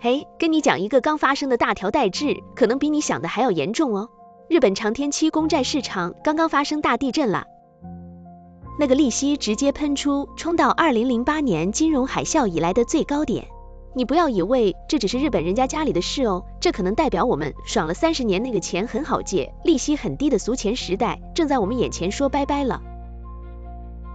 嘿，跟你讲一个刚发生的大条代志，可能比你想的还要严重哦。日本长天期公债市场刚刚发生大地震了，那个利息直接喷出，冲到2008年金融海啸以来的最高点。你不要以为这只是日本人家里的事哦，这可能代表我们爽了30年那个钱很好借，利息很低的俗钱时代，正在我们眼前说拜拜了。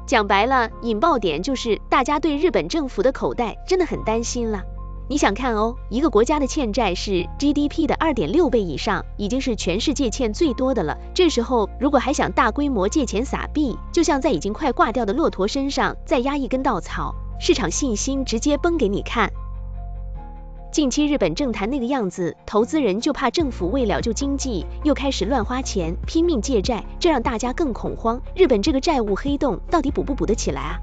讲白了，引爆点就是大家对日本政府的口袋真的很担心了。你想看哦，一个国家的欠债是 GDP 的2.6倍以上，已经是全世界欠最多的了。这时候如果还想大规模借钱撒币，就像在已经快挂掉的骆驼身上再压一根稻草，市场信心直接崩给你看。近期日本政坛那个样子，投资人就怕政府为了救经济，又开始乱花钱，拼命借债，这让大家更恐慌。日本这个债务黑洞到底补不补得起来啊？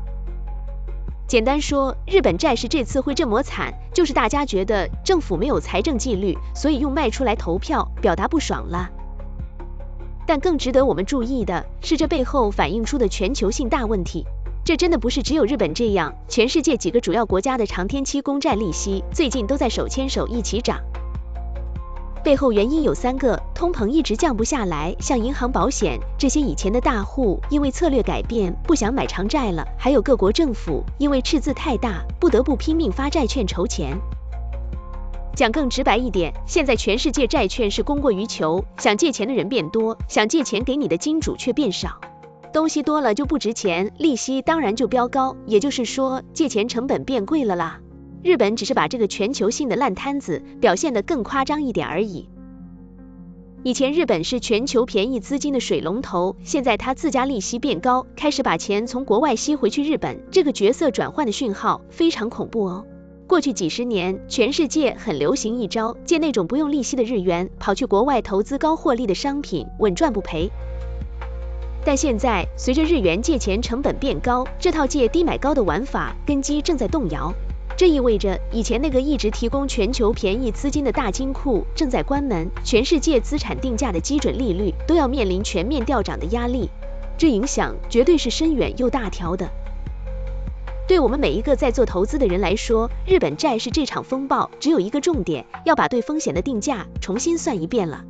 简单说，日本债市这次会这么惨，就是大家觉得政府没有财政纪律，所以用卖出来投票表达不爽了。但更值得我们注意的是，这背后反映出的全球性大问题。这真的不是只有日本这样，全世界几个主要国家的长天期公债利息最近都在手牵手一起涨。背后原因有3个，通膨一直降不下来，像银行、保险这些以前的大户因为策略改变不想买长债了，还有各国政府因为赤字太大，不得不拼命发债券筹钱。讲更直白一点，现在全世界债券是供过于求，想借钱的人变多，想借钱给你的金主却变少。东西多了就不值钱，利息当然就飙高，也就是说借钱成本变贵了啦。日本只是把这个全球性的烂摊子表现得更夸张一点而已。以前日本是全球便宜资金的水龙头，现在它自家利息变高，开始把钱从国外吸回去日本，这个角色转换的讯号非常恐怖哦。过去几十年，全世界很流行一招，借那种不用利息的日元，跑去国外投资高获利的商品，稳赚不赔。但现在随着日元借钱成本变高，这套借低买高的玩法根基正在动摇。这意味着以前那个一直提供全球便宜资金的大金库正在关门，全世界资产定价的基准利率都要面临全面调涨的压力，这影响绝对是深远又大条的。对我们每一个在做投资的人来说，日本债是这场风暴只有一个重点，要把对风险的定价重新算一遍了。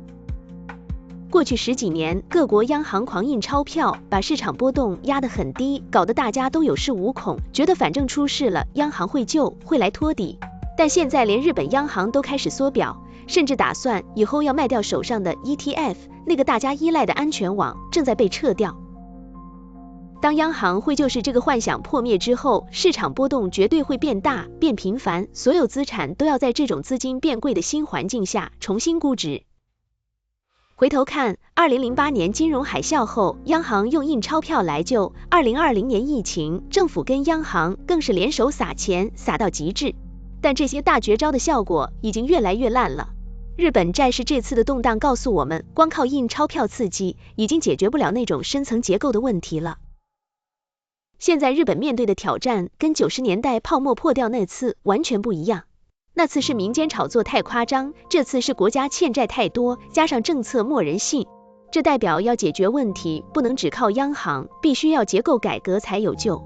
过去10几年，各国央行狂印钞票，把市场波动压得很低，搞得大家都有恃无恐，觉得反正出事了，央行会救，会来托底。但现在连日本央行都开始缩表，甚至打算以后要卖掉手上的 ETF， 那个大家依赖的安全网正在被撤掉。当央行会救市这个幻想破灭之后，市场波动绝对会变大、变频繁，所有资产都要在这种资金变贵的新环境下重新估值。回头看2008年金融海啸后，央行用印钞票来救；2020年疫情，政府跟央行更是联手撒钱，撒到极致。但这些大绝招的效果已经越来越烂了。日本债市这次的动荡告诉我们，光靠印钞票刺激已经解决不了那种深层结构的问题了。现在日本面对的挑战跟90年代泡沫破掉那次完全不一样。那次是民间炒作太夸张，这次是国家欠债太多，加上政策没人信。这代表要解决问题，不能只靠央行，必须要结构改革才有救。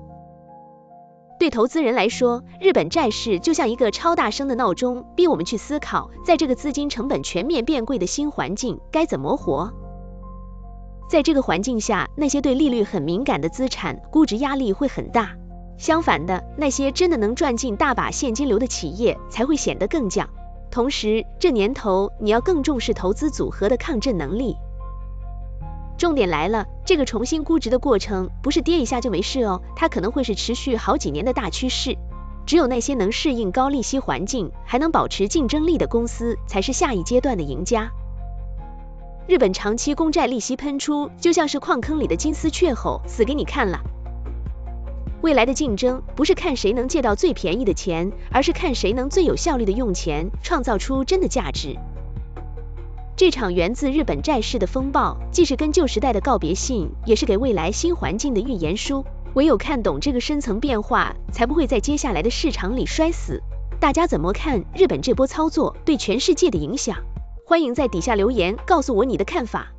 对投资人来说，日本债市就像一个超大声的闹钟，逼我们去思考，在这个资金成本全面变贵的新环境，该怎么活？在这个环境下，那些对利率很敏感的资产，估值压力会很大。相反的，那些真的能赚进大把现金流的企业才会显得更犟。同时，这年头你要更重视投资组合的抗震能力。重点来了，这个重新估值的过程不是跌一下就没事哦，它可能会是持续好几年的大趋势。只有那些能适应高利息环境，还能保持竞争力的公司，才是下一阶段的赢家。日本长期公债利息喷出，就像是矿坑里的金丝雀吼，死给你看了。未来的竞争不是看谁能借到最便宜的钱，而是看谁能最有效率的用钱，创造出真的价值。这场源自日本债市的风暴，既是跟旧时代的告别信，也是给未来新环境的预言书。唯有看懂这个深层变化，才不会在接下来的市场里摔死。大家怎么看日本这波操作对全世界的影响？欢迎在底下留言告诉我你的看法。